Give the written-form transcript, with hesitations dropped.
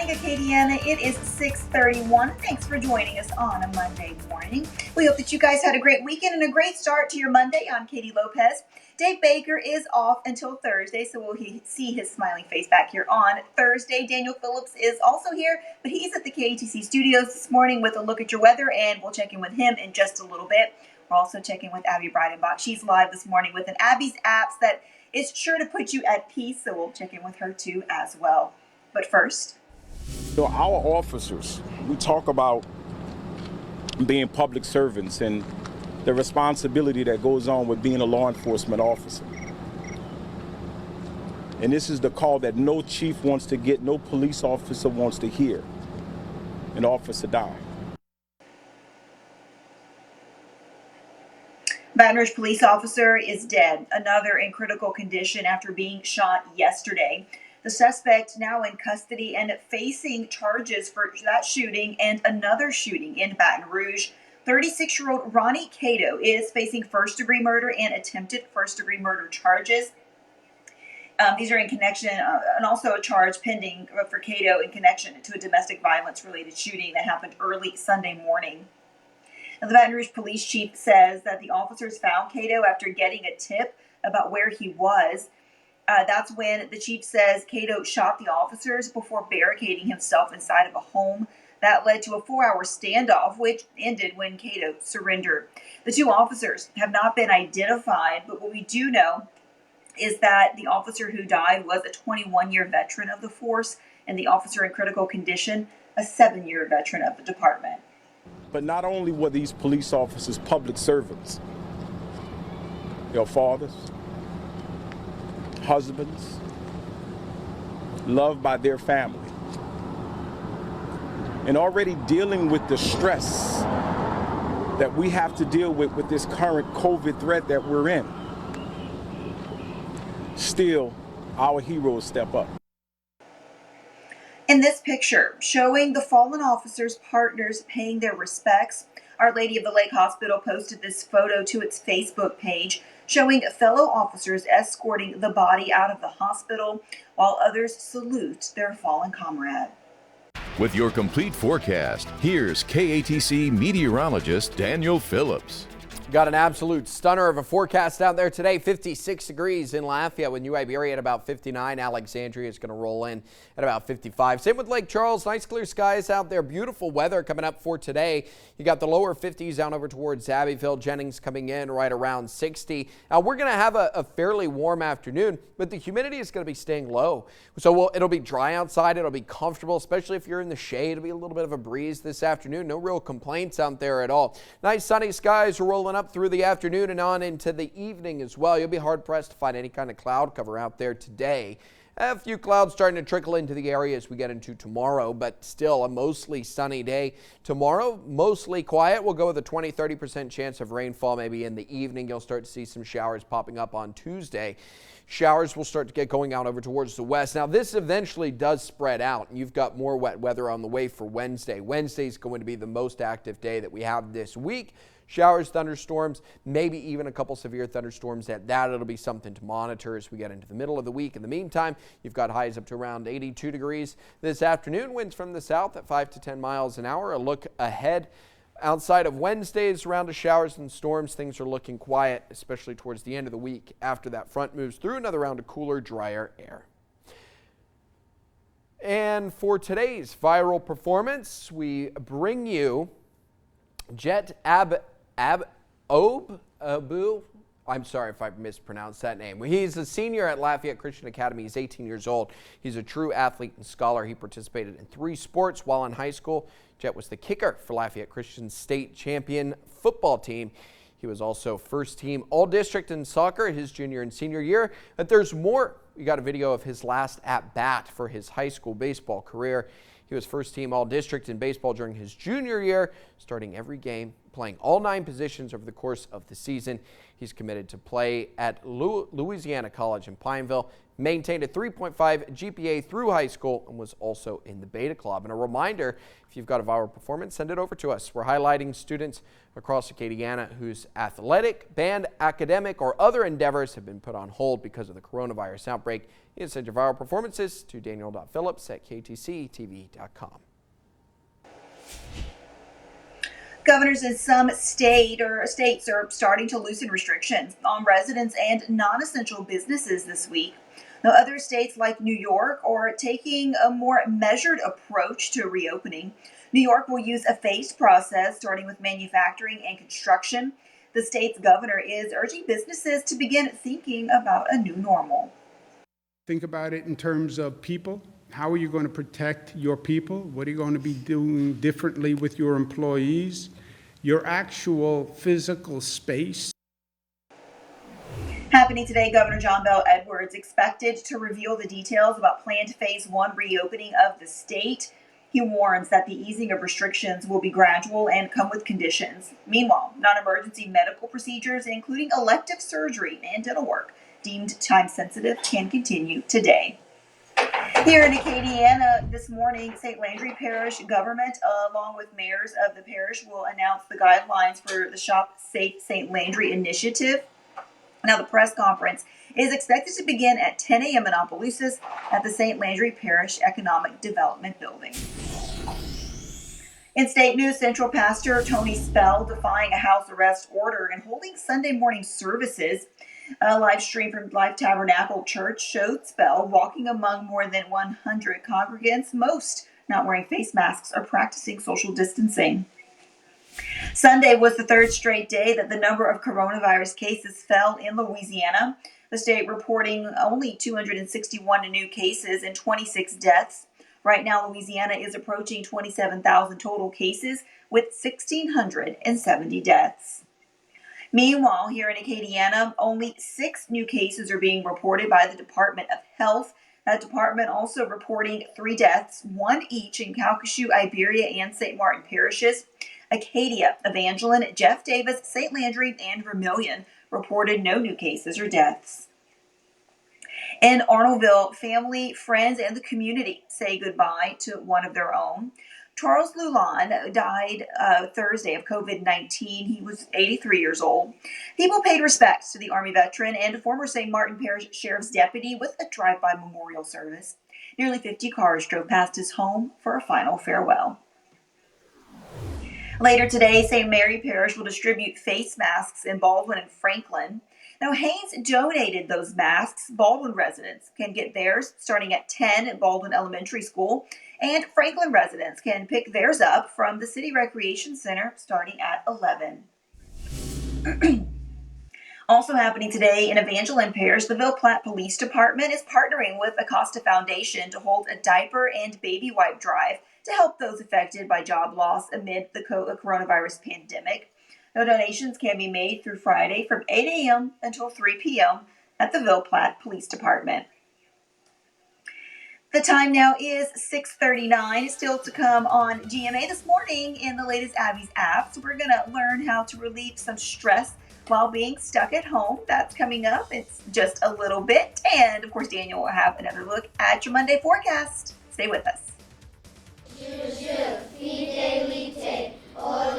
morning, Acadiana. It is 6:31. Thanks for joining us on a Monday morning. We hope that you guys had a great weekend and a great start to your Monday. I'm Katie Lopez. Dave Baker is off until Thursday, so we'll see his smiling face back here on Thursday. Daniel Phillips is also here, but he's at the KATC studios this morning with a look at your weather, and we'll check in with him in just a little bit. We're also checking with Abby Breidenbach. She's live this morning with an Abby's Apps that is sure to put you at peace, so we'll check in with her too as well. But first, our officers, we talk about being public servants and the responsibility that goes on with being a law enforcement officer. And this is the call that no chief wants to get, no police officer wants to hear. An officer die. Baton Rouge police officer is dead, another in critical condition after being shot yesterday. The suspect now in custody and facing charges for that shooting and another shooting in Baton Rouge. 36-year-old Ronnie Cato is facing first-degree murder and attempted first-degree murder charges. These are in connection, and also a charge pending for Cato in connection to a domestic violence-related shooting that happened early Sunday morning. Now, the Baton Rouge police chief says that the officers found Cato after getting a tip about where he was. That's when the chief says Cato shot the officers before barricading himself inside of a home. That led to a 4-hour standoff, which ended when Cato surrendered. The two officers have not been identified, but what we do know is that the officer who died was a 21-year veteran of the force, and the officer in critical condition, a 7-year veteran of the department. But not only were these police officers public servants, they're fathers, husbands, loved by their family, and already dealing with the stress that we have to deal with this current COVID threat that we're in. Still, our heroes step up. In this picture, showing the fallen officers' partners paying their respects, Our Lady of the Lake Hospital posted this photo to its Facebook page, showing fellow officers escorting the body out of the hospital, while others salute their fallen comrade. With your complete forecast, here's KATC meteorologist Daniel Phillips. Got an absolute stunner of a forecast out there today. 56 degrees in Lafayette, with New Iberia at about 59. Alexandria is going to roll in at about 55. Same with Lake Charles. Nice clear skies out there. Beautiful weather coming up for today. You got the lower 50s down over towards Abbeville. Jennings coming in right around 60. Now we're going to have a fairly warm afternoon, but the humidity is going to be staying low. So it'll be dry outside. It'll be comfortable, especially if you're in the shade. It'll be a little bit of a breeze this afternoon. No real complaints out there at all. Nice sunny skies are rolling up through the afternoon and on into the evening as well. You'll be hard pressed to find any kind of cloud cover out there today. A few clouds starting to trickle into the area as we get into tomorrow, but still a mostly sunny day. Tomorrow, mostly quiet. We'll go with a 20-30% chance of rainfall maybe in the evening. You'll start to see some showers popping up on Tuesday. Showers will start to get going out over towards the west. Now, this eventually does spread out, and you've got more wet weather on the way for Wednesday. Wednesday is going to be the most active day that we have this week. Showers, thunderstorms, maybe even a couple severe thunderstorms at that. It'll be something to monitor as we get into the middle of the week. In the meantime, you've got highs up to around 82 degrees this afternoon. Winds from the south at 5 to 10 miles an hour. A look ahead. Outside of Wednesday's round of showers and storms, things are looking quiet, especially towards the end of the week after that front moves through. Another round of cooler, drier air. And for today's viral performance, we bring you Jet Abu. I'm sorry if I mispronounced that name. He's a senior at Lafayette Christian Academy. He's 18 years old. He's a true athlete and scholar. He participated in 3 sports while in high school. Jet was the kicker for Lafayette Christian's state champion football team. He was also first team all-district in soccer his junior and senior year. But there's more. We got a video of his last at-bat for his high school baseball career. He was first team all-district in baseball during his junior year, starting every game, playing all 9 positions over the course of the season. He's committed to play at Louisiana College in Pineville, maintained a 3.5 GPA through high school, and was also in the Beta Club. And a reminder, if you've got a viral performance, send it over to us. We're highlighting students across Acadiana whose athletic, band, academic, or other endeavors have been put on hold because of the coronavirus outbreak. You can send your viral performances to daniel.phillips@ktctv.com. Governors in some states are starting to loosen restrictions on residents and non-essential businesses this week. Now, other states like New York are taking a more measured approach to reopening. New York will use a phased process, starting with manufacturing and construction. The state's governor is urging businesses to begin thinking about a new normal. Think about it in terms of people. How are you going to protect your people? What are you going to be doing differently with your employees? Your actual physical space. Happening today, Governor John Bel Edwards expected to reveal the details about planned Phase 1 reopening of the state. He warns that the easing of restrictions will be gradual and come with conditions. Meanwhile, non-emergency medical procedures, including elective surgery and dental work deemed time-sensitive, can continue today. Here in Acadiana this morning, St. Landry Parish government, along with mayors of the parish, will announce the guidelines for the Shop Safe St. Landry initiative. Now, the press conference is expected to begin at 10 a.m. in Opelousas at the St. Landry Parish Economic Development Building. In state news, Central Pastor Tony Spell defying a house arrest order and holding Sunday morning services. A live stream from Life Tabernacle Church showed Spell walking among more than 100 congregants, most not wearing face masks or practicing social distancing. Sunday was the third straight day that the number of coronavirus cases fell in Louisiana. The state reporting only 261 new cases and 26 deaths. Right now, Louisiana is approaching 27,000 total cases with 1,670 deaths. Meanwhile, here in Acadiana, only 6 new cases are being reported by the Department of Health. That department also reporting 3 deaths, 1 each in Calcasieu, Iberia, and St. Martin parishes. Acadia, Evangeline, Jeff Davis, St. Landry, and Vermilion reported no new cases or deaths. In Arnoldville, family, friends, and the community say goodbye to one of their own. Charles Lulon died Thursday of COVID-19. He was 83 years old. People paid respect to the Army veteran and former St. Martin Parish Sheriff's deputy with a drive-by memorial service. Nearly 50 cars drove past his home for a final farewell. Later today, St. Mary Parish will distribute face masks in Baldwin and Franklin. Now, Haynes donated those masks. Baldwin residents can get theirs starting at 10 at Baldwin Elementary School, and Franklin residents can pick theirs up from the City Recreation Center starting at 11. Also happening today in Evangeline Parish, the Ville Platte Police Department is partnering with Acosta Foundation to hold a diaper and baby wipe drive to help those affected by job loss amid the coronavirus pandemic. No donations can be made through Friday from 8 a.m. until 3 p.m. at the Ville Platte Police Department. The time now is 6:39. Still to come on GMA this morning in the latest Abby's app. So we're going to learn how to relieve some stress while being stuck at home. That's coming up. It's just a little bit. And of course, Daniel will have another look at your Monday forecast. Stay with us. Juju, PJ, we take all